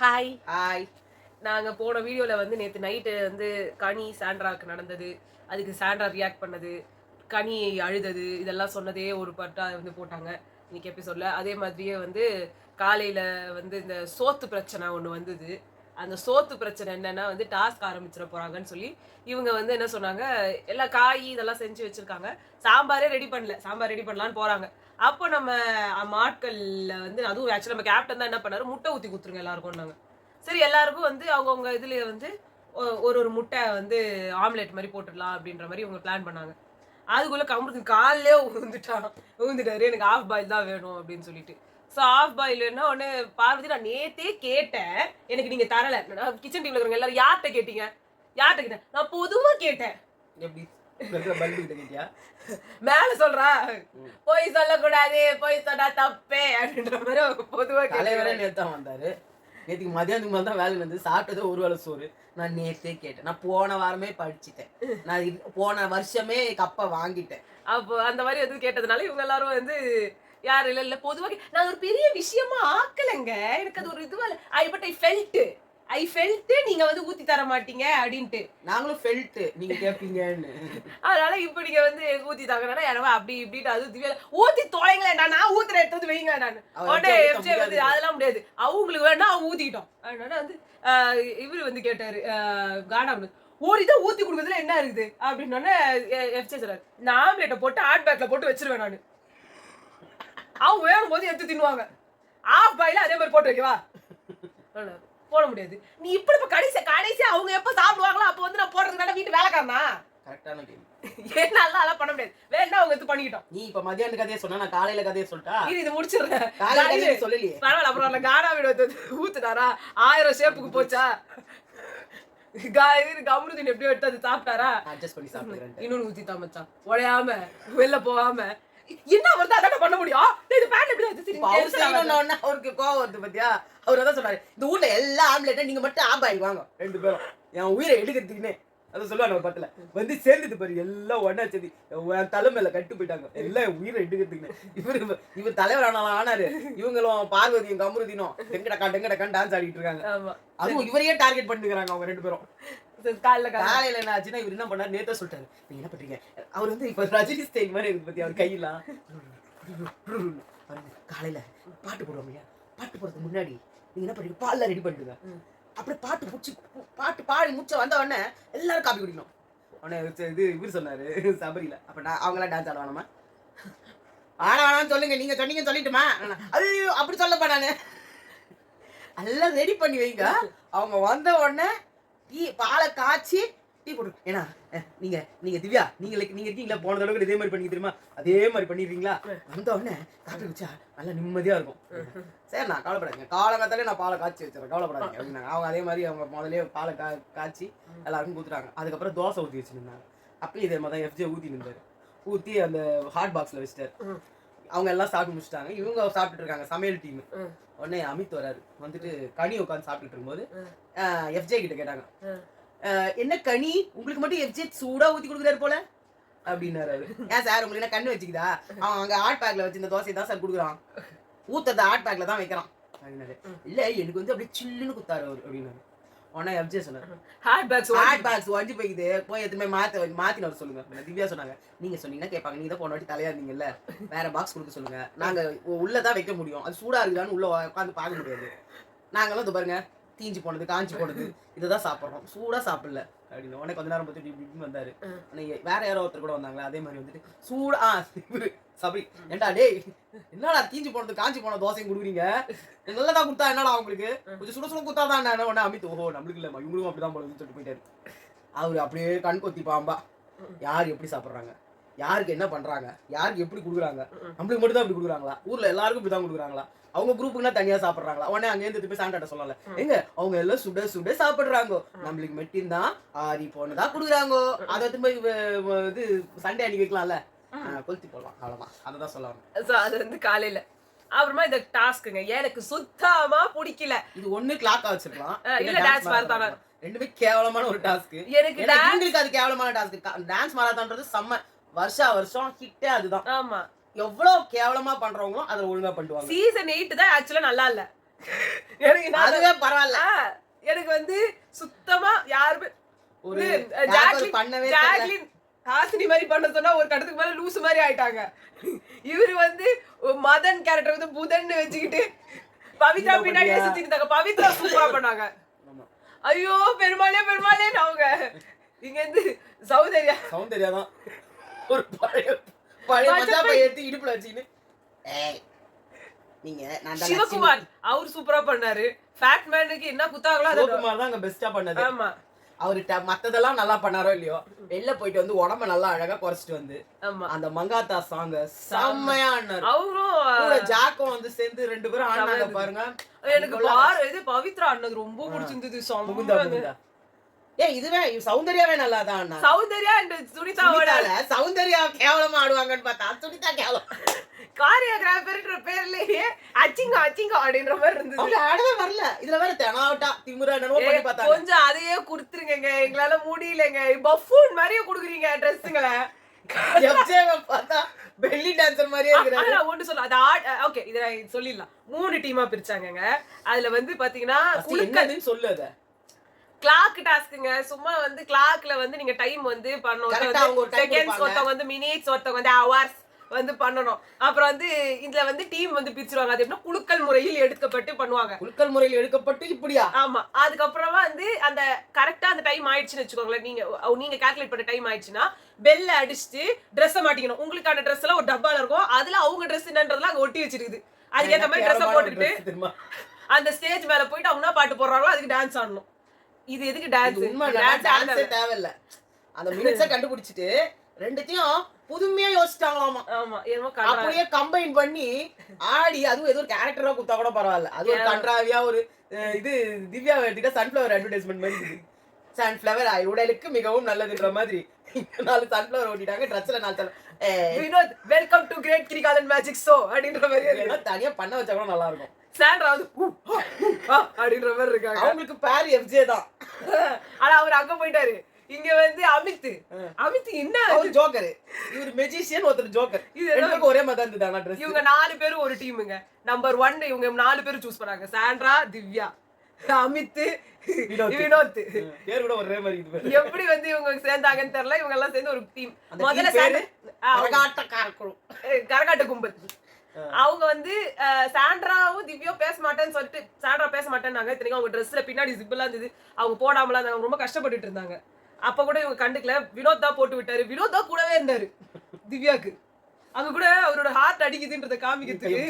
Hi. Hi. நாங்க போன வீடியோல வந்து நேத்து நைட்டு வந்து கனி சாண்ட்ராக்கு நடந்தது. அதுக்கு சாண்ட்ரா ரியாக்ட் பண்ணது. கனி அழுதது. இதெல்லாம் சொன்னதே ஒரு பார்ட்டா வந்து போட்டாங்க. இன்னைக்கு எபிசோட்ல. அதே மாதிரியே வந்து காலையில வந்து இந்த சோத்து பிரச்சனை ஒண்ணு வந்தது. அந்த சோத்து பிரச்சனை என்னன்னா வந்து டாஸ்க் ஆரம்பிச்சிட போறாங்கன்னு சொல்லி இவங்க வந்து என்ன சொன்னாங்க, எல்லா காய் இதெல்லாம் செஞ்சு வச்சிருக்காங்க. சாம்பாரே ரெடி பண்ணல. சாம்பார் ரெடி பண்ணலான்னு போறாங்க. அப்போ நம்ம ஆட்கள்ல வந்து அதுவும் ஆக்சுவலா நம்ம கேப்டன் தான் என்ன பண்ணாரு, முட்டை ஊத்தி குடுத்துருங்க எல்லாருக்கும்னாங்க. சரி எல்லாருக்கும் வந்து அவங்கவங்க இதுல வந்து ஒரு ஒரு முட்டை வந்து ஆம்லெட் மாதிரி போட்டுடலாம் அப்படின்ற மாதிரி இவங்க பிளான் பண்ணாங்க. அதுக்குள்ள கமருக்கு காலையிலே விழுந்துட்டாரு, எனக்கு ஆஃப் பாயில் தான் வேணும் அப்படின்னு சொல்லிட்டு. ஸோ ஆஃப் பாயில் வேணும்னா உடனே பார்வதி நான் நேத்தே கேட்டேன், எனக்கு நீங்க தரல. கிச்சன் டீம்ல இருக்கிறவங்க எல்லாரும் யார்கிட்ட கேட்டீங்க? யார்கிட்ட கேட்டேன்? நான் பொதுவா கேட்டேன். எப்படி பல்பு கிட்ட கேட்டியா? மேல சொல்றா, போய் சொல்லக்கூடாது, போய் சொன்னா தப்பே அப்படின்ற மாதிரி அவங்க பொதுவா தலைவரே நேத்து தான் வந்தாரு. நேற்றுக்கு மதியானத்துக்கு மேலே தான் வேலை வந்து சாப்பிட்டது ஒரு வேளை சோறு. நான் நேற்றே கேட்டேன். நான் போன வாரமே படிச்சுட்டேன். நான் போன வருஷமே கப்பை வாங்கிட்டேன். அப்போ அந்த மாதிரி வந்து கேட்டதுனால இவங்க எல்லாரும் வந்து யாரும் இல்ல இல்ல பொதுவாக நான் ஒரு பெரிய விஷயமா ஆக்கலைங்க. எனக்கு அது ஒரு இதுவா ஐ ஃபெல்ட் நீங்க வந்து ஊத்தி தர மாட்டீங்க அப்படின்ட்டு. நாங்களும் ஃபெல்ட் நீங்க கேட்பீங்கன்னு. அதனால இப்ப நீங்க வந்து ஊத்தி தாங்கன்னா யாரவா அப்படி இப்படிட்டு அது திவ்யா ஊத்தி தொலைங்களேன்டா, நான் ஊத்துற எடுத்து வந்து வைங்க. நான் உடனே எஃப்ஜே வந்து அதெல்லாம் முடியாது, அவங்களுக்கு வேணா அவங்க ஊத்திக்கிட்டோம். அதனால வந்து இவரு வந்து கேட்டாரு காடாம், ஒரு இதை ஊத்தி கொடுக்குறதுல என்ன இருக்குது அப்படின்னு எஃப்ஜே சொல்றாரு, நான் ஆம்லேட்டை போட்டு ஹாட் பேக்ல போட்டு வச்சிருவேன். நான் அவங்க வேணும் போது எடுத்து தின்னுவாங்க. ஆஃப் பாயில அதே மாதிரி போட்டு வைக்கவா? போட முடியாது. நீ இப்படி இப்ப கடைசி அவங்க எப்ப சாப்பிடுவாங்களோ அப்ப வந்து நான் போடுறதுக்கான வீட்டு வேலைக்காரனா? கரெக்டான கேள்வி. என்னால அதெல்லாம் பண்ண முடியாது. வேணா அவங்க எடுத்து பண்ணிக்கிட்டோம். நீ இப்ப மதியான கதையை சொன்னா நான் காலையில கதையை சொல்லிட்டா இது முடிச்சிடுறேன். காலையில சொல்லலையே பரவாயில்ல. அப்புறம் அந்த காடா வீடு ஊத்துனாரா 1000 ஷேப்புக்கு போச்சா? கமருதீன் எப்படியோ எடுத்து அது சாப்பிட்டாரா? அட்ஜஸ்ட் பண்ணி சாப்பிடுறேன். இன்னொன்னு ஊத்தி தான் மச்சான், உடையாம வெளில போகாம என்ன வருது அதான் பண்ண முடியும். இது பேன் எப்படி அவருக்கு கோவம் வருது பத்தியா? அவர் அதான் சொன்னாரு, இந்த ஊர்ல எல்லா ஆம்லேட்டை நீங்க மட்டும் ஆப் ஆயிடுவாங்க 2 பேரும் என் உயிரை எடுக்கிறதுக்குன்னு. அதை சொல்லுவாங்க ஒரு பத்துல வந்து சேர்ந்துட்டு பாரு எல்லாம் ஒன்னா சேர்ந்து என் தலை மேல கட்டு போயிட்டாங்க எல்லாம் என் உயிரை எடுக்கிறதுக்குன்னு. இவர் தலைவர் ஆனாரு. இவங்களும் பார்வதியும் கமருதீனும் டெங்கடக்கான்னு டான்ஸ் ஆடிட்டு இருக்காங்க. அதுவும் இவரையே டார்கெட் பண்ணிக்கிறாங்க அவங்க 2 பேரும். காலையில என்ன ஆச்சுன்னா இவர் என்ன பண்ணாரு, நேத்தா சொல்லிட்டாரு, நீங்க என்ன பண்றீங்க? அவர் வந்து இப்ப ரஜினி ஸ்டைல் மாதிரி இருக்கு பத்தி அவர் கையெல்லாம். காலையில பாட்டு போடுவோம் இல்லையா, பாட்டு போடுறதுக்கு முன்னாடி நீங்க என்ன பண்றீங்க, பால்லாம் ரெடி பண்ணிடுங்க. அப்படி பாட்டு பாடி முச்ச வந்த உடனே எல்லாரும் காப்பி குடிக்கணும். உடனே இது இவர் சொன்னாரு சபரியில, அப்ப அவங்களாம் டான்ஸ் ஆடுவானமா? ஆனான்னு சொல்லுங்க, நீங்க சொன்னீங்கன்னு சொல்லிட்டுமா? ஐயோ அப்படி சொல்லப்பா, நானு எல்லாம் ரெடி பண்ணி வைங்க. அவங்க வந்த உடனே டீ பாலை காய்ச்சி டீ போட்டு, ஏன்னா நீங்க திவ்யா நீங்க இருக்கீங்களா, போன தடவை இதே மாதிரி பண்ணி தெரியுமா, அதே மாதிரி பண்ணிடுறீங்களா? வந்த உடனே காப்பி குடிச்சா நல்லா நிம்மதியா இருக்கும். சரி நான் கவலைப்படாதீங்க, காலங்காத்தாலே நான் பாலை காய்ச்சி வச்சிடறேன், கவலைப்படாதீங்க அப்படின்னாங்க. அவங்க அதே மாதிரி அவங்க முதலே பாலை காய்ச்சி எல்லாருக்கும் ஊத்துறாங்க. அதுக்கப்புறம் தோசை ஊற்றி வச்சுருந்தாங்க. அப்பயும் இதே மாதிரி தான் எஃப்ஜே ஊற்றி நின்றாரு. ஊற்றி அந்த ஹாட் பாக்ஸ்ல வச்சுட்டாரு. அவங்க எல்லாம் சாப்பிட்டு முடிச்சிட்டாங்க. இவங்க சாப்பிட்டுட்டு இருக்காங்க, சமையல் டீம். உடனே அமித் வராரு. வந்துட்டு கனி உட்காந்து சாப்பிட்டுட்டு இருக்கும்போது எஃப்ஜே கிட்ட கேட்டாங்க, என்ன கனி உங்களுக்கு மட்டும் எஃப்ஜே சூடா ஊத்தி கொடுக்குறாரு போல அப்படின்னாரு. ஏன் சார் உங்களுக்கு என்ன கண்ணு வச்சுக்குதா? அவன் அங்க ஹாட் பேக்ல வச்சு இந்த தோசை தான் சார் கொடுக்குறான், ஊத்தத்தை ஹாட் பேக்ல தான் வைக்கிறான் அப்படின்னாரு. இல்ல எனக்கு வந்து அப்படியே சில்லுன்னு குத்தாரு அவர் அப்படின்னாரு. உடனே எஃப்ஜே சொன்னாரு, ஹாட் பேக்ஸ் வஞ்சி போய்க்குது, போய் எதுவுமே மாத்தின வர சொல்லுங்க. திவ்யா சொன்னாங்க, நீங்க சொன்னீங்கன்னா கேட்பாங்க, நீங்க தான் போன வாட்டி தலையா இருந்தீங்கல்ல, வேற பாக்ஸ் கொடுக்க சொல்லுங்க, நாங்க உள்ளதான் வைக்க முடியும், அது சூடா இருக்குதான்னு உள்ள உட்காந்து பார்க்க முடியாது, நாங்களும் இது பாருங்க தீஞ்சு போனது காஞ்சி போனது இதைதான் சாப்பிட்றோம், சூடா சாப்பிடல அப்படின்னு. உடனே கொஞ்ச நேரம் பார்த்துட்டு இப்படி வந்தாரு. வேற யாரோ ஒருத்தர் கூட வந்தாங்களா, அதே மாதிரி வந்துட்டு சூடா சபரி, ஏண்டா டேய் என்னடா தீஞ்சு போனது காஞ்சி போன தோசையும் கொடுக்குறீங்க, நல்லதா கொடுத்தா என்னடா அவங்களுக்கு, கொஞ்சம் சுட சுட கொடுத்தாதான் என்ன. உடனே அமித், ஓஹோ நம்மளுக்கு இல்லம்மா இவங்களும் அப்படிதான் போடுதுன்னு சொல்லிட்டு போயிட்டாரு. அவரு அப்படியே கண் கொத்தி பாம்பா, யார் எப்படி சாப்பிட்றாங்க, யாருக்கு என்ன பண்றாங்க, யாருக்கு எப்படி கொடுக்குறாங்க, நம்மளுக்கு மட்டும் தான் இப்படி கொடுக்குறாங்களா, ஊர்ல எல்லாருக்கும் இப்படிதான் கொடுக்குறாங்களா, அவங்க குரூப்புக்குன்னா தனியா சாப்பிட்றாங்களா? உடனே அங்கே இருந்து போய் சாண்டாட்ட சொல்லல, எங்க அவங்க எல்லாம் சுட சுட சாப்பிடுறாங்க, நம்மளுக்கு மட்டும் தான் ஆரி போனதா கொடுக்குறாங்க, அதை போய் இது சண்டே அன்னைக்கு வைக்கலாம்ல, கொளுத்தி போடலாம், அவ்வளவுதான். அததான் சொல்லுவாங்க. அது வந்து காலையில. அப்புறமா இந்த டாஸ்க்குங்க எனக்கு சுத்தமா பிடிக்கல. இது ஒண்ணு கிளாக்கா வச்சிருக்கலாம், இல்ல டான்ஸ் மாரத்தான். ரெண்டுமே கேவலமான ஒரு டாஸ்க். எனக்கு அது கேவலமான டாஸ்க். டான்ஸ் மாரத்தான்றது செம்ம வருஷம் ஹிட்டே அதுதான். ஆமா, எவ்வளவு கேவலமா பண்றவங்களும் அதை ஒழுங்கா பண்ணுவாங்க. சீசன் 8 தான் ஆக்சுவலா நல்லா இல்ல. எனக்கு அதுவே பரவாயில்ல. எனக்கு வந்து சுத்தமா யாருமே ஒரு பண்ணவே ஜாக்லின் ஹாசினி மாதிரி பண்ண சொன்னா ஒரு கட்டத்துக்கு மேல லூசு மாதிரி ஆயிட்டாங்க. இவரு வந்து மதன் கேரக்டர் வந்து புதன் வச்சுக்கிட்டு பவித்ரா பின்னாடியே சுத்திட்டு இருந்தாங்க. பவித்ரா சூப்பரா பண்ணாங்க. ஐயோ பெருமாளே பெருமாளே அவங்க இங்க இருந்து சௌந்தர்யா தான் ஒரு பழைய மஜா பைய எடுத்து இடுப்புல வச்சுக்கிட்டு நீங்க சிவகுமார் அவர் சூப்பரா பண்ணாரு. ஃபேட் மேனுக்கு என்ன குத்தாங்களோ சிவகுமார் தான் அங்க பெஸ்டா பண்ணது. ஆமா அவரு மத்ததெல்லாம் நல்லா பண்ணாரோ இல்லையோ வெளில போயிட்டு வந்து உடம்ப நல்லா அழகா குறைச்சிட்டு வந்து அந்த மங்காத்தா சாங் செம்மையா ஆடினாரு. அவரும் ஜாக்கும் வந்து சேர்ந்து 2 பேரும் ஆடினாங்க பாருங்க. எனக்கு பவித்ரா ஆடினது ரொம்ப பிடிச்சிருந்தது. இதுவே சௌந்தர்யாவே நல்லா தான் ஆடினாங்க. சௌந்தர்யா அண்ட் சுனிதாவோட சௌந்தர்யா கேவலமா ஆடுவாங்கன்னு பார்த்தா சுனிதா கேவலம். காரியோகிராஃபர்ன்ற பேர்லயே அச்சிங்க அப்படின்ற மாதிரி இருந்தது. ஆடவே வரல. இதுல வேற தெனாவட்டா திமுறா என்னமோ பண்ணி பார்த்தாங்க. கொஞ்சம் அதையே குடுத்துருங்க, எங்களால முடியலங்க. பஃபூன் மாதிரியே குடுக்குறீங்க ட்ரெஸ்ஸுங்களை. எஃப்ஜேவை பார்த்தா பெல்லி டான்சர் மாதிரியே இருக்காரு. நான் ஒன்னு சொல்ல அது ஓகே இத சொல்லிடலாம். 3 டீமா பிரிச்சாங்கங்க. அதுல வந்து பாத்தீங்கன்னா என்னதுன்னு சொல்லு. அத கிளாக் டாஸ்க்குங்க. சும்மா வந்து கிளாக்ல வந்து நீங்க டைம் வந்து பண்ணணும். செகண்ட்ஸ் ஒருத்தவங்க வந்து மினிட்ஸ், ஒருத்தவங்க வந்து ஹவர்ஸ் வந்து பண்ணணும். அப்புறம் வந்து இதுல வந்து டீம் வந்து பிரிச்சிருவாங்க. அது எப்படின்னா குலுக்கல் முறையில் எடுக்கப்பட்டு பண்ணுவாங்க. குலுக்கல் முறையில் எடுக்கப்பட்டு இப்படியா? ஆமா. அதுக்கப்புறமா வந்து அந்த கரெக்டா அந்த டைம் ஆயிடுச்சுன்னு வச்சுக்கோங்களேன். நீங்க கால்குலேட் பண்ண டைம் ஆயிடுச்சுன்னா பெல்ல அடிச்சுட்டு ட்ரெஸ்ஸை மாட்டிக்கணும். உங்களுக்கான ட்ரெஸ் எல்லாம் ஒரு டப்பால இருக்கும். அதுல அவங்க ட்ரெஸ் என்னன்றதுலாம் அங்க ஒட்டி வச்சிருக்குது. அதுக்கேற்ற மாதிரி ட்ரெஸ்ஸை போட்டுக்கிட்டு அந்த ஸ்டேஜ் மேல போயிட்டு அவங்க பாட்டு போடுறாங்களோ அதுக்கு டான்ஸ் ஆடணும். இது எதுக்கு டான்ஸ் தேவையில்ல. அந்த மினிட்ஸை கண்டுபிடிச்சிட்டு ரெண்டுத்தையும் புதுமையா யோசிச்சிட்டாங்களாமா. ஆமா அப்படியே கம்பைன் பண்ணி ஆடி அதுவும் ஏதோ ஒரு கேரக்டரா கொடுத்தா கூட பரவாயில்ல. அது ஒரு கன்றாவியா ஒரு இது திவ்யா எடுத்துட்டா சன்ஃபிளவர் அட்வர்டைஸ்மெண்ட் மாதிரி இருக்குது. சன்ஃபிளவர் உடலுக்கு மிகவும் நல்லதுன்ற மாதிரி 4 சன்ஃபிளவர் ஓட்டிட்டாங்க. ட்ரெஸ்ல 4 Vinod welcome to great Kirikalan magic show அப்படின்ற மாதிரி தனியா பண்ண வச்சா கூட நல்லா இருக்கும். சாண்ட்ரா வந்து அப்படின்ற மாதிரி இருக்காங்க. அவங்களுக்கு பேர் எஃப்ஜே தான். ஆனா அவர் அங்க போயிட்டாரு. இங்க வந்து அமித் என்ன ஒரு ஜோக்கர், இவர் மெஜிஷியன், ஒருத்தர் ஜோக்கர். இது ஒரே மாதிரி இருந்துதானா ட்ரெஸ். இவங்க 4 பேரும் ஒரு டீமுங்க. நம்பர் 1 இவங்க 4 பேரும் சூஸ் பண்ணாங்க. சாண்ட்ரா, திவ்யா, அமித், வினோத். பேர் கூட ஒரே மாதிரி இது. எப்படி வந்து இவங்க சேர்ந்தாங்கன்னு தெரியல. இவங்க எல்லாம் சேர்ந்து ஒரு டீம். முதல்ல கரகாட்ட கும்பல். அவங்க வந்து சாண்ட்ராவும் திவ்யாவும் பேச மாட்டேன்னு சொல்லிட்டு சாண்ட்ரா பேச மாட்டேன்னாங்க. இத்தனைக்கும் அவங்க ட்ரெஸ்ல பின்னாடி ஜிப்பெல்லாம் இருந்தது. அவங்க போடாமலாம் இருந்தாங்க. ரொம்ப கஷ்டப்பட்டுட்டு இருந்தாங்க. அப்ப கூட இவங்க கண்டுக்கல. வினோத் தான் போட்டு விட்டாரு. வினோத் தான் கூடவே இருந்தாரு திவ்யாக்கு. அங்க கூட அவரோட ஹார்ட் அடிக்குதுன்றத காமிக்கிறதுக்கு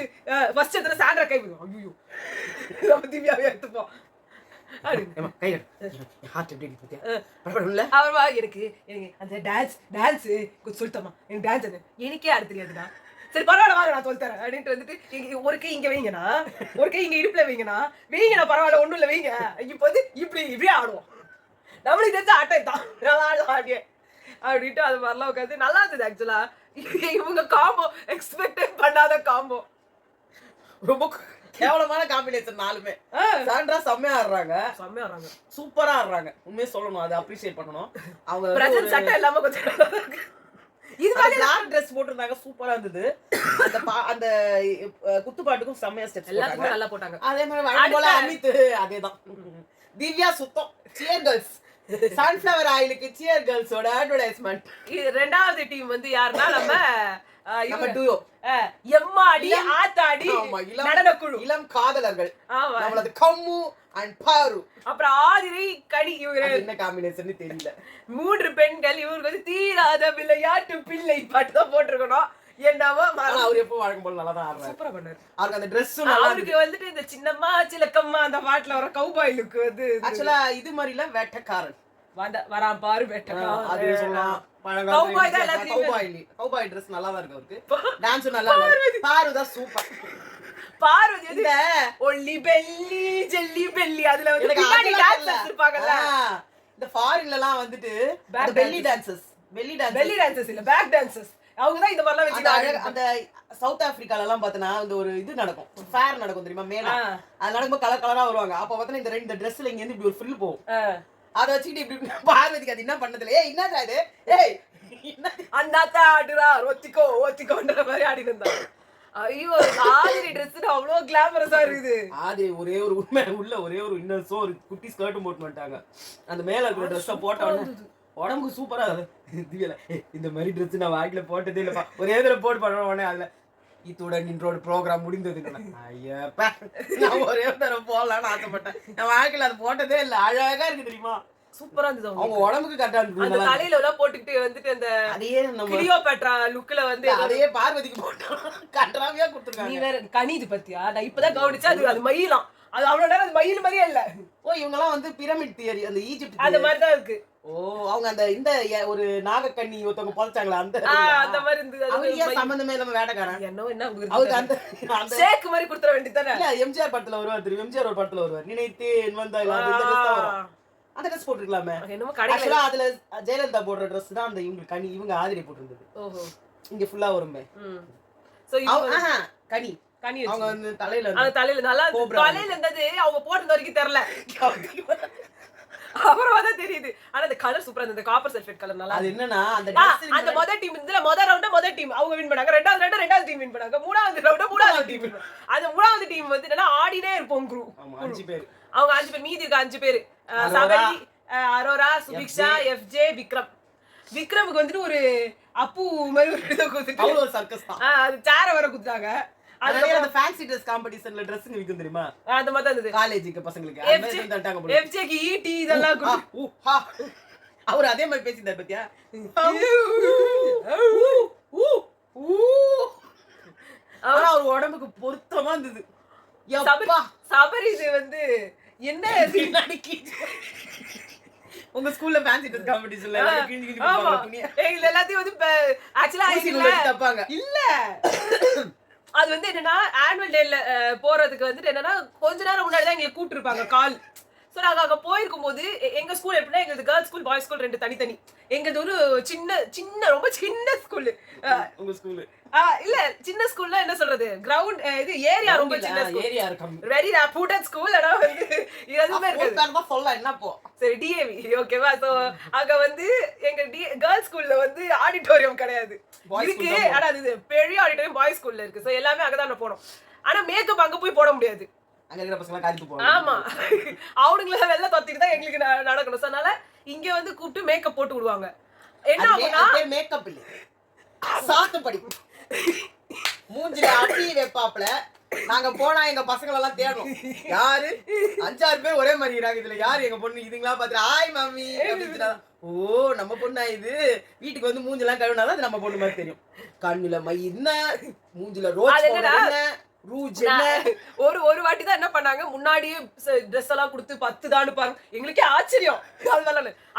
ஃபர்ஸ்ட் இடத்துல சாண்ட்ரா கை ஐயோ நம்ம திவ்யாவே எடுத்துப்போம். எனக்கு அந்த டான்ஸ் கொஞ்சம் சொல்லிட்டமா. எனக்கு டான்ஸ் எனக்கே ஆட தெரியாதுடா. சரி பரவாயில்ல வாங்க நான் சொல்லி தரேன் அப்படின்ட்டு வந்துட்டு ஒரு கை இங்க வைங்கண்ணா, ஒரு கை இங்க இடுப்புல வைங்கண்ணா, வைங்கண்ணா பரவாயில்ல ஒண்ணும் இல்ல வைங்க. இப்ப வந்து இப்படியே ஆடுவோம். நம்மளுக்கு தெரிஞ்ச ஆட்டை தான் ஆடிய அப்படின்ட்டு அது மாதிரிலாம் உட்காந்து நல்லா இருந்தது. ஆக்சுவலா இவங்க காம்போ எக்ஸ்பெக்டே பண்ணாத காம்போ. ரொம்ப கேவலமான காம்பினேஷன். 4மே சாண்ட்ரா செம்மையா ஆடுறாங்க, சூப்பரா ஆடுறாங்க. உண்மையே சொல்லணும், அதை அப்ரிஷியேட் பண்ணணும். அவங்க பிரசன்ட் சட்டை இல்லாம கொஞ்சம் இது மாதிரி லாங் Dress போட்டுருந்தாங்க. சூப்பரா இருந்தது. அந்த குத்துப்பாட்டுக்கும் செம்மையா ஸ்டெப்ஸ் எல்லாத்துக்கும் நல்லா போட்டாங்க. அதே மாதிரி வழக்கம் போல அமித் அதேதான். திவ்யா சுத்தம் சியர் கேர்ள்ஸ். சன்ஃபிளவர் ஆயிலுக்கு சியர் கேர்ள்ஸோட அட்வர்டைஸ்மெண்ட். ரெண்டாவது டீம் வந்து யாருன்னா நம்ம டூயோ எம்மாடி ஆத்தாடி நடன குழு இளம் காதலர்கள். நம்மளது கம்மு அண்ட் பாரு. அப்புறம் ஆதிரை கனி. இவங்க என்ன காம்பினேஷன் தெரியல. 3 பெண்கள். இவருக்கு வந்து தீராத விளையாட்டு பிள்ளை பாட்டு தான் போட்டிருக்கணும். என்னவோ அவர் எப்போ வழக்கம் போல நல்லா தான் ஆடுறாரு. சூப்பரா பண்ணாரு. அவருக்கு அந்த Dress அவருக்கு வந்துட்டு இந்த சின்னம்மா சிலக்கம்மா அந்த பாட்டுல வர கவுபாய் லுக் வந்து ஆக்சுவலா இது மாதிரி இல்ல வேட்டக்காரன் வரான் பாரு வேட்டக்காரன் அது சொல்லலாம். கவுபாய் தான் எல்லாத்தையும் கவுபாய் Dress நல்லா தான் இருக்கு அவருக்கு. டான்ஸ் நல்லா இருக்கு. பாரு தான் சூப்பர். பார்வதி இந்த ஒல்லி பெல்லி ஜெல்லி பெல்லி அதுல வந்து பின்னாடி டான்சர்ஸ் இருப்பாங்கல்ல. இந்த ஃபாரின்லலாம் வந்துட்டு பெல்லி டான்சர்ஸ் இல்ல பேக் டான்சர்ஸ். அவங்க தான் இந்த மாதிரிலாம் வெச்சிருக்காங்க. அந்த சவுத் ஆப்பிரிக்கால எல்லாம் பார்த்தனா இந்த ஒரு இது நடக்கும், ஃபேர் நடக்கும் தெரியுமா மேல. அது நடக்கும்போது கலர் கலரா வருவாங்க. அப்ப பார்த்தா இந்த ரெண்டு Dressல இங்க இருந்து இப்படி ஒரு ஃபில் போகும். அத வச்சிட்டு இப்படி பார்வதிக்கு அது என்ன பண்ணதுல என்னடா இது அந்த ஆடுறா ஒத்திக்கோன்ற மாதிரி ஆடி இருந்தாங்க. ஐயோ ஆதிரி ட்ரெஸ் அவ்வளவு கிளாமரஸா இருக்குது. ஆதி ஒரே ஒரு உண்மை உள்ள ஒரே ஒரு இன்னர்ஸும் ஒரு குட்டி ஸ்கர்ட்டும் போட்டு வந்துட்டாங்க. அந்த மேல இருக்கிற ட்ரெஸ்ஸை போட்ட உடனே உடம்புக்கு சூப்பரா திவ்யல இந்த மாதிரி ட்ரெஸ் நான் வாழ்க்கையில போட்டதே இல்லப்பா. ஒரே தடவை போட்டு பண்ண உடனே அல்ல இத்துடன் இன்றோட ப்ரோக்ராம் முடிந்தது. ஐயப்பா நான் ஒரே தடவை போடலான்னு ஆசைப்பட்டேன். நான் வாழ்க்கையில அது போட்டதே இல்லை. அழகா இருக்கு தெரியுமா? சூப்பரா இருந்தது. அவங்க உடம்புக்கு கரெக்டா அந்த இருந்தது. தலையில எல்லாம் போட்டுக்கிட்டு வந்துட்டு அந்த அதே நம்ம கிளியோபேட்ரா லுக்ல வந்து அதே பார்வதிக்கு போட்டோம் கட்டராவியா கொடுத்துருக்காங்க. நீ வேற கனிது பத்தியா? நான் இப்பதான் கவனிச்சா அது மயிலாம். அது அவ்வளவு நேரம் அது மயில் மாதிரியே இல்ல. ஓ இவங்கலாம் வந்து பிரமிட் தியரி அந்த ஈஜிப்ட் அந்த மாதிரி தான் இருக்கு. ஓ அவங்க அந்த இந்த ஒரு நாகக்கண்ணி ஒருத்தவங்க பொழைச்சாங்களா அந்த அந்த மாதிரி இருந்தது. அவர் ஏன் சம்பந்தமே இல்லாம வேடக்காரன் என்ன அவருக்கு அந்த அந்த ஷேக் மாதிரி கொடுத்துற வேண்டியதானே. இல்ல எம்ஜிஆர் படத்துல வருவார் தெரியும். எம்ஜிஆர் ஒரு படத்துல வருவார் நினைத்தேன் வந்தாய் அந்த ட்ரெஸ் போட்டுருக்கலாமே. என்னமோ கடையில ஆக்சுவலா அதுல ஜெயலலிதா போடுற ட்ரெஸ் தான் அந்த இவங்க கனி இவங்க ஆதிரி போட்டிருந்தது. ஓஹோ இங்க ஃபுல்லா வருமே. சோ கனி கனி அவங்க வந்து தலையில அந்த தலையில நல்லா தலையில இருந்தது. அவங்க போட்டது வரைக்கும் தெரியல. அப்புறம் தான் தெரியுது. ஆனா அந்த கலர் சூப்பரா இருந்தது. காப்பர் சல்ஃபேட் கலர் நல்லா. அது என்னன்னா அந்த அந்த முதல் டீம் இதுல முதல் ரவுண்ட் டீம் அவங்க வின் பண்ணாங்க. ரெண்டாவது டீம் வின் பண்ணாங்க. மூணாவது ரவுண்ட் மூணாவது டீம். அந்த மூணாவது டீம் வந்து என்னன்னா ஆடினே இருப்போம் குரூப். 5 பேர். அவங்க 5 பேர் மீதி இருக்க 5 பேர். சபரி, அரோரா, சுபிக்ஷா, எஃப்ஜே, விக்ரம். விக்ரமுக்கு வந்துட்டு ஒரு அப்பு மாதிரி ஒரு இத கொடுத்துட்டு அவ்வளவு ஒரு சர்க்கஸ் தான். அது சேர வர குடுத்தாங்க. அது அந்த ஃபேன்சி Dress காம்படிஷன்ல Dressங்க விக்கும் தெரியுமா? அந்த மாதிரி இருந்தது. காலேஜுக்கு பசங்களுக்கு அந்த மாதிரி தட்டாங்க போல. எஃப்ஜேக்கு ஈடி இதெல்லாம் அவர் அதே மாதிரி பேசிட்டார் பத்தியா? ஆனா அவர் உடம்புக்கு பொருத்தமா இருந்தது. சபரி இது வந்து என்ன உங்க ஸ்கூல்ல ஃபேன்சி Dress காம்படிஷன்ல எல்லாத்தையும் வந்து ஆக்சுவலா தப்பாங்க இல்ல. அது வந்து என்னன்னா ஆனுவல் டேல போறதுக்கு வந்துட்டு என்னன்னா கொஞ்ச நேரம் முன்னாடி தான் எங்களை கூப்பிட்டு இருப்பாங்க கால். ஸோ நாங்கள் அங்கே போயிருக்கும் போது எங்க ஸ்கூல் எப்படின்னா எங்களுக்கு கேர்ள்ஸ் ஸ்கூல் பாய்ஸ் ஸ்கூல் 2 தனித்தனி. எங்களுக்கு ஒரு ரொம்ப சின்ன ஸ்கூல். உங்க ஸ்கூல் இல்ல சின்ன ஸ்கூல்ல என்ன சொல்றது கிரவுண்ட் இது ஏரியா ரொம்ப சின்ன ஏரியா இருக்கும். Very reputed school. ஆனா வந்து எதுவுமே இருக்காது. சொல்ல என்ன போ சரி டிஏவி ஓகேவா. ஸோ அங்க வந்து எங்க கேர்ள்ஸ் ஸ்கூல்ல வந்து ஆடிட்டோரியம் கிடையாது இருக்கு. ஆனா அது பெரிய ஆடிட்டோரியம் பாய்ஸ் ஸ்கூல்ல இருக்கு. ஸோ எல்லாமே அங்கதான் போனோம். ஆனா மேக்கப் அங்க போய் போட முடியாது. அங்க இருக்கிற பசங்க காரிட்டு போவாங்க. ஆமா அவனுங்கள வெள்ள தொத்திட்டு தான் எங்களுக்கு நடக்கணும். அதனால இங்க வந்து கூப்பிட்டு மேக்கப் போட்டு விடுவாங்க. என்ன ஆகும்னா மேக்கப் இல்ல சாத்து படி மூஞ்சில அடி வைப்பாப்ல. நாங்க போனா எங்க பசங்க எல்லாம் தேடும். யாரு 5-6 பேர் ஒரே மாதிரி இருக்காங்க. இதுல யாரு எங்க பொண்ணு இதுங்களா பாத்துட்டு ஆய் மாமி அப்படின்னா ஓ நம்ம பொண்ணா இது. வீட்டுக்கு வந்து மூஞ்செல்லாம் கழுவினாதான் அது நம்ம பொண்ணு மாதிரி தெரியும். கண்ணுல மை என்ன மூஞ்சில ரோஸ் ஒரு வாட்டி தான் என்ன பண்ணாங்க முன்னாடியே ட்ரெஸ் எல்லாம் கொடுத்து 10 தான் அனுப்பாங்க. எங்களுக்கே ஆச்சரியம்.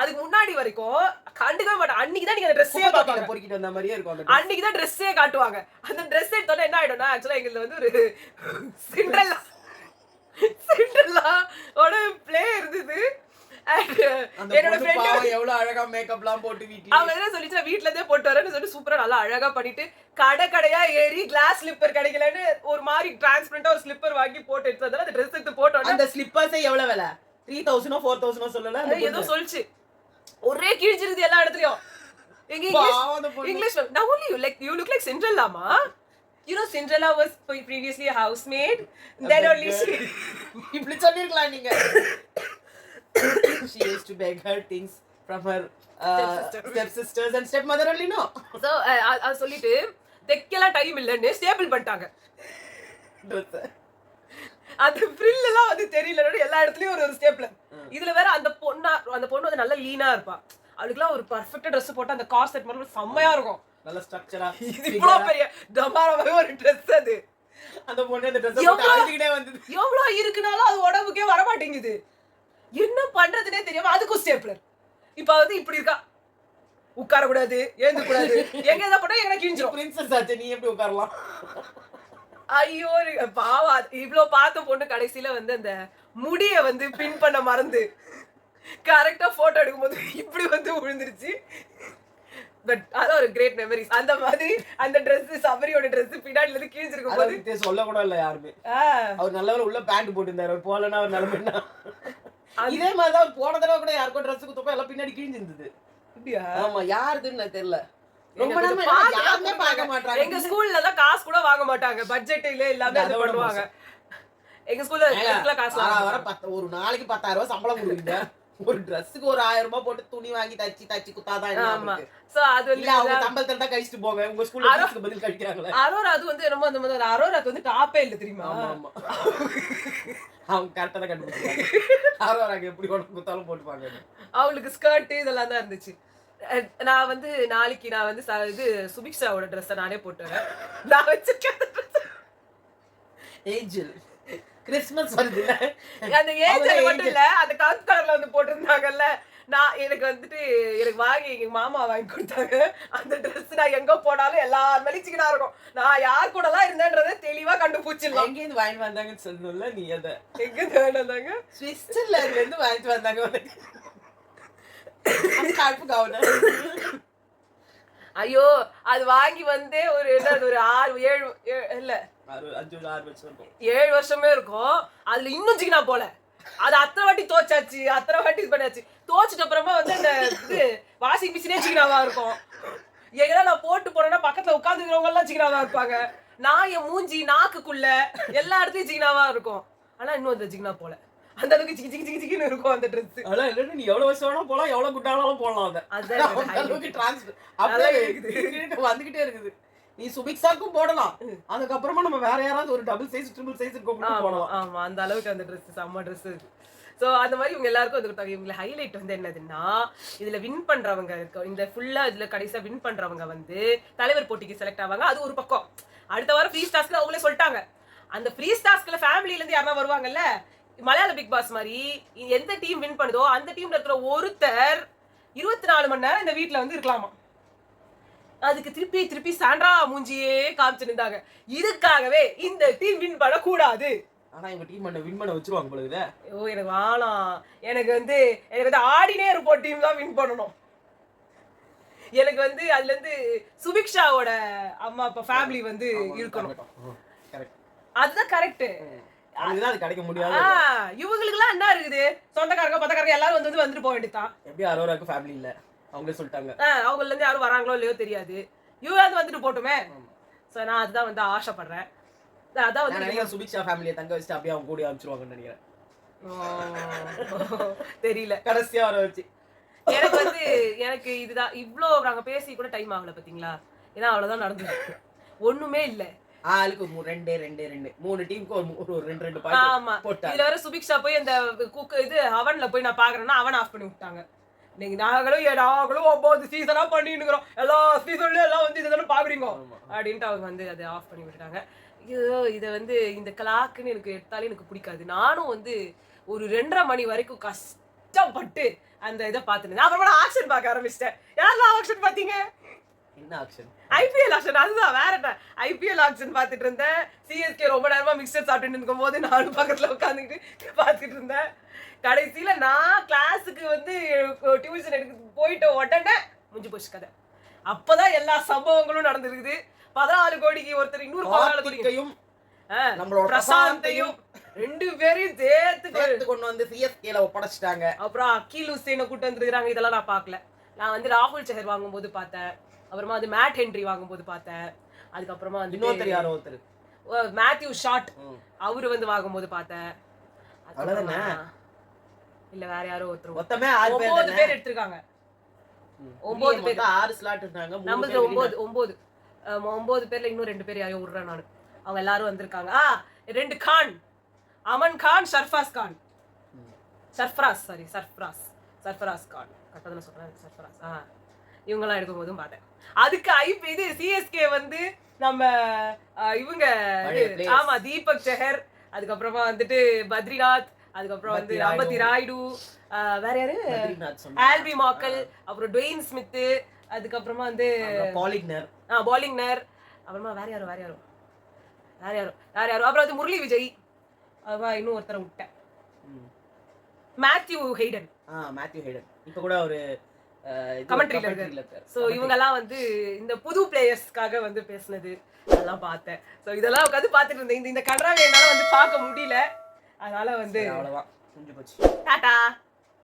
அதுக்கு முன்னாடி வரைக்கும் கண்டுக்கவே மாட்டேன். அன்னைக்குதான் நீங்க ட்ரெஸ்ஸே பாப்பாங்க. பொறுக்கிட்டு வந்த மாதிரியே இருக்கும். அன்னைக்குதான் ட்ரெஸ்ஸே காட்டுவாங்க. அந்த ட்ரெஸ் எடுத்தோட என்ன ஆயிடும்னா ஆக்சுவலா எங்களுக்கு வந்து ஒரு சிண்ட்ரெல்லா ஓட பிளே இருந்தது. என்னோட ஃப்ரெண்ட் எவ்வளவு அழகா மேக்கப்லாம் போட்டு வீட்ல அவ என்ன சொல்லிச்சு வீட்ல இருந்தே போட்டு வரேன்னு சொல்லி சூப்பரா நல்லா அழகா பண்ணிட்டு கடையா ஏறி கிளாஸ் ஸ்லிப்பர் கிடைக்கலன்னு ஒரு மாதிரி டிரான்ஸ்பரண்டா ஒரு ஸ்லிப்பர் வாங்கி போட்டு எடுத்ததால அந்த Dress எடுத்து போட்டோம். அந்த ஸ்லிப்பர்ஸே எவ்வளவு விலை 3000 4000 சொல்லல ஏதோ சொல்லிச்சு. ஒரே கிழிஞ்சிருது எல்லா இடத்துலயும். English now only you look like Cinderella ma. You know Cinderella was previously a housemaid. Then only இப்படி சொல்லிருக்கலாம் நீங்க. She used to beg her things from her stepsisters and stepmother only no. So I சொல்லிட்டு தெக்கலாம் time இல்லன்னு stable பண்ணிட்டாங்க Dress. அந்த frill எல்லாம் வந்து தெரியல. எல்லா இடத்துலயும் ஒரு ஸ்டேப்லர். இதுல வேற அந்த பொண்ணு வந்து நல்ல லீனா இருப்பா. அவளுக்குலாம் ஒரு பெர்ஃபெக்ட்டா Dress போட்டா அந்த கார் செட் மாதிரி செம்மையா இருக்கும். நல்ல ஸ்ட்ரக்சரா இவ்ளோ பெரிய டமாரமா ஒரு Dress அது. அந்த பொண்ணு அந்த Dress போட்டு அழுதுகிட்டே வந்தது. எவ்வளவு இருக்குனாலும் அது உடம்புக்கே வர மாட்டேங்குது. என்ன பண்றதுனே தெரியாம அதுக்கும் ஸ்டேப்லர். இப்ப வந்து இப்படி இருக்கா. உட்கார கூடாது எழுந்து கூடாது. எங்க ஏதா போட்டா எங்க கிழிஞ்சிரும். பிரின்சஸ் ஆச்சு நீ எப்படி உட்காரலாம்? ஐயோ பாவா இவ்ளோ பார்த்த பொண்ணு கடைசியில வந்து அந்த முடிய வந்து பின் பண்ண மறந்து கரெக்டா போட்டோ எடுக்கும்போது இப்படி வந்து விழுந்துருச்சு. பட் அது ஒரு கிரேட் மெமரிஸ். அந்த மாதிரி அந்த Dress சபரியோட Dress பின்னாடில இருந்து கிழிஞ்சிருக்கும் போது சொல்ல கூட இல்ல யாருமே. அவர் நல்லவர உள்ள பேண்ட் போட்டுட்டாரு. அவர் போலனா அவர் நிலைமைனா இதே மாதிரி தான் போன தடவை கூட யாருக்கும் Dress குத்தப்ப எல்லாம் பின்னாடி கிழிஞ்சிருந்தது. அப்படியா? ஆமா யாருதுன்னு தெரியல. ரொம்ப நேரமா யாருமே பார்க்க மாட்டாங்க. எங்க ஸ்கூல்ல எல்லாம் காசு கூட வாங்க மாட்டாங்க, பட்ஜெட்ல எல்லாமே இது பண்ணுவாங்க. எங்க ஸ்கூல்ல காசு வர ஒரு நாளைக்கு 10,000 ரூபாய் சம்பளம் கொடுக்குறீங்க, ஒரு ட்ரெஸ்ஸுக்கு ஒரு 1000 ரூபாய் போட்டு துணி வாங்கி தச்சு குத்தாதான் என்ன? சோ அது வந்து அவங்க சம்பளத்தை தான் கழிச்சிட்டு போங்க, உங்க ஸ்கூல்ல ஃபீஸ்க்கு பதில் கழிக்கிறாங்களே. அரோரா அது வந்து ரொம்ப அந்த மாதிரி அரோராக்கு வந்து டாப்பே இல்ல தெரியுமா? ஆமா அவங்க கரெக்டா தான் கண்டுபிடிச்சாங்க. அரோராக்கு எப்படி ஒன்று குத்தாலும் போட்டுப்பாங்க. அவங்களுக்கு ஸ்கர்ட் இதெல்லாம் தான் இருந்துச்சு. நான் வந்து நாளைக்கு நான் வந்து இது சுபிக்ஷாவோட ட்ரெஸ்ஸை நானே போட்டு வரேன். நான் வச்சிருக்கேன் ஏஞ்சல் கிறிஸ்மஸ் வருது. அந்த ஏஞ்சல் மட்டும் இல்ல, அந்த கருப்பு கலர்ல வந்து போட்டிருந்தாங்கல்ல, நான் எனக்கு வந்துட்டு எனக்கு வாங்கி எங்க மாமா வாங்கி கொடுத்தாங்க. அந்த ட்ரெஸ் நான் எங்க போனாலும் எல்லாரும் மெலிச்சுக்கிட்டா இருக்கும். நான் யார் கூட எல்லாம் இருந்தேன்றதை தெளிவா கண்டுபிடிச்சிடலாம். எங்க இருந்து வாங்கிட்டு வந்தாங்கன்னு சொல்லணும்ல நீ? அத எங்க இருந்து வாங்கிட்டு வந்தாங்க? ஸ்விட்சர்லாந்துல இருந்து வாங்கிட்டு வந்தாங்க. ஐயோ அது வாங்கி வந்தே ஒரு என்னது ஒரு 6 7 இல்ல 7 வருஷமே இருக்கும். அதுல இன்னும் ஜிகினா போல. அது அத்தனை வாட்டி தோச்சாச்சு, அத்தனை வாட்டி இது பண்ணியாச்சு. தோச்சிட்ட அப்புறமா வந்து அந்த இது வாஷிங் மிஷினே ஜிகினாவா இருக்கும். எங்கன்னா நான் போட்டு போனேன்னா பக்கத்துல உட்காந்துக்கிறவங்க எல்லாம் ஜிகினாவா இருப்பாங்க. நான் என் மூஞ்சி நாக்குக்குள்ள எல்லா இடத்துலயும் ஜிகினாவா இருக்கும். ஆனா இன்னும் அந்த ஜிகினா போல. அந்த அளவுக்கு ஜிகி ஜிகி ஜிகி ஜிகின்னு இருக்கும் அந்த ட்ரெஸ். அதான் இல்ல, நீ எவ்வளவு வருஷம் வேணா போலாம், எவ்வளவு குட்டானாலும் போடலாம். அந்த அளவுக்கு டிரான்ஸ்ஃபர் அப்படியே வந்துகிட்டே இருக்குது. நீ சுபிக்ஷாக்கும் போடலாம், அதுக்கப்புறமா நம்ம வேற யாராவது ஒரு டபுள் சைஸ் ட்ரிபிள் சைஸ் இருக்கவங்களுக்கும் போடலாம். ஆமா அந்த அளவுக்கு அந்த ட்ரெஸ் செம்ம ட்ரெஸ் இருக்கு. ஸோ அந்த மாதிரி இவங்க எல்லாருக்கும் வந்து கொடுத்தாங்க. இவங்களை ஹைலைட் வந்து என்னதுன்னா, இதுல வின் பண்றவங்க இருக்கும், இந்த ஃபுல்லா இதுல கடைசியா வின் பண்றவங்க வந்து தலைவர் போட்டிக்கு செலக்ட் ஆவாங்க. அது ஒரு பக்கம். அடுத்த வாரம் ஃப்ரீ ஸ்டாஸ்க்கு அவங்களே சொல்லிட்டாங்க. அந்த ஃப்ரீ ஸ்டாஸ்க்குல ஃபேமிலில இருந்து யாரா வருவாங்கல்ல, மலையாள பிக் பாஸ் மாதிரி எந்த டீம் வின் பண்ணுதோ அந்த டீம்ல இருக்கிற ஒருத்தர் 24 மணி நேரம் இந்த வீட்டுல வந்து இருக்கலாமா. அதுக்கு திருப்பி திருப்பி சாண்ட்ரா மூஞ்சியே காமிச்சு நின்றாங்க. இதுக்காகவே இந்த டீம் வின் பண்ண கூடாது. ஆனா இவங்க டீம் வின் பண்ண வச்சிருவாங்க போல இருக்குதே. ஐயோ எனக்கு வேணாம். எனக்கு வந்து ஆடினே இருப்போம் டீம் தான் வின் பண்ணணும். எனக்கு வந்து அதுல இருந்து சுபிக்ஷாவோட அம்மா அப்பா ஃபேமிலி வந்து இருக்கணும். அதுதான் கரெக்ட். அதுதான் அது கிடைக்க முடியாது. இவங்களுக்கு எல்லாம் என்ன இருக்குது, சொந்தக்காரங்க பத்தக்காரங்க எல்லாரும் வந்து வந்துட்டு போக வேண்டியதான். எப்படி அரோராக்கு ஃபேமிலி இல்ல, அவங்களே சொல்லிட்டாங்க. அவங்கல இருந்து யாரும் வராங்களோ இல்லையோ தெரியாது, இவங்க வந்துட்டு போட்டுமே. சோ நான் அதுதான் வந்து ஆசைப்படுறேன். அதான் வந்து நான் சுபிக்ஷா ஃபேமிலியை தங்க வச்சுட்டு அப்படியே அவங்க கூட அனுப்பிச்சிருவாங்கன்னு நினைக்கிறேன். தெரியல கடைசியா வர வச்சு. எனக்கு இதுதான் இவ்ளோ நாங்க பேசி கூட டைம் ஆகல பாத்தீங்களா. ஏன்னா அவ்வளவுதான் நடந்துருக்கு, ஒண்ணுமே இல்ல. ஆளுக்கு 2 டீமுக்கு ஒரு 2 ஆமா. இதுல வர சுபிக்ஷா போய் அந்த இது அவன்ல போய் நான் பாக்குறேன்னா அவன் ஆஃப் பண்ணி விட்டாங்க. நீங்க நாங்களும் 9 சீசனா பண்ணிட்டு இருக்கிறோம், எல்லா சீசன்லயும் எல்லாம் வந்து இதெல்லாம் பாக்குறீங்க அப்படின்ட்டு அவங்க வந்து அதை ஆஃப் பண்ணி விட்டுட்டாங்க. இதை வந்து இந்த கிளாக்குன்னு எனக்கு எடுத்தாலே எனக்கு பிடிக்காது. நானும் வந்து ஒரு 2:30 மணி வரைக்கும் கஷ்டப்பட்டு அந்த இதை பார்த்துருந்தேன். அப்புறமா ஆக்ஷன் பார்க்க ஆரம்பிச்சிட்டேன். யாரெல்லாம் ஆக்ஷன் பார்த்தீங்க? என்ன ஆக்ஷன்? IPL action. அதுதான், வேற என்ன, ஐபிஎல் ஆக்ஷன் பார்த்துட்டு இருந்தேன். சிஎஸ்கே ரொம்ப நேரமா மிக்சர் சாப்பிட்டு இருக்கும் போது நானும் பக்கத்துல உட்காந்துக்கிட்டு பார்த்துட்டு இருந்தேன். கடைசியில நான் கிளாஸுக்கு வந்து டியூஷன் எடுக்க போயிட்ட உடனே முடிஞ்சு போச்சு கதை. அப்பதான் எல்லா சம்பவங்களும் நடந்திருக்குது. 14 கோடிக்கு ஒருத்தர், இன்னொரு 14 கோடியும் நம்மளோட பிரசாந்தையும் 2 பேரையும் சேர்த்து கொண்டு வந்து சிஎஸ்கேல ஒப்படைச்சிட்டாங்க. அப்புறம் அகில் ஹுசேனை கூட்டு வந்துருக்காங்க. இதெல்லாம் நான் பார்க்கல. நான் வந்து ராகுல் சஹர் வாங்கும்போது பார்த்தேன், அப்புறமா வந்து மேட் ஹென்ரி வாங்கும்போது பார்த்தேன், அதுக்கப்புறமா வந்து இன்னொருத்தர் யாரோ ஒருத்தர் மேத்யூ ஷாட் அவரு வந்து வாங்கும்போது பார்த்தேன். இல்ல வேற யாரோ ஒருத்தர் மொத்தமே 9 பேர் எடுத்துருக்காங்க. 9 பேர் 6 ஸ்லாட் இருந்தாங்க. நம்மளுக்கு 9 பேர்ல இன்னும் 2 பேர் யாரோ விடுறேன் நானு. அவங்க எல்லாரும் வந்திருக்காங்க. 2 கான், அமன் கான், சர்ஃப்ராஸ் கான், சர்ஃப்ராஸ் கான் கரெக்டாக சொல்றேன். சர்ஃப்ராஸ் இவங்கெல்லாம் எடுக்கும் போதும் பார்த்தேன். அதுக்கு இது சிஎஸ்கே வந்து நம்ம இவங்க ஆமா தீபக் செஹர், அதுக்கப்புறமா வந்துட்டு பத்ரிநாத், அதுக்கப்புறம் வந்து அம்பத்தி ராய்டு, வேற யாரு ஆல்பி மாக்கல், அப்புறம் டுவேன் ஸ்மித், அதுக்கப்புறமா வந்து பாலிங்னர், அப்புறமா வேற யாரும் அப்புறம் வந்து முரளி விஜய், அப்புறம் இன்னும் ஒருத்தரை விட்டேன், மேத்யூ ஹெய்டன். இப்ப கூட ஒரு கமெண்ட்ரியில இருக்கு. சோ இவங்க எல்லாம் வந்து இந்த புது பிளேயர்ஸ்க்காக வந்து பேசினது அதெல்லாம் பார்த்தேன். சோ இதெல்லாம் உட்காந்து பார்த்துட்டு இருந்தேன். இந்த கன்றாவை என்னால வந்து பார்க்க முடியல, அதனால வந்து அவ்வளவுதான், முடிஞ்சு போச்சு. டாடா.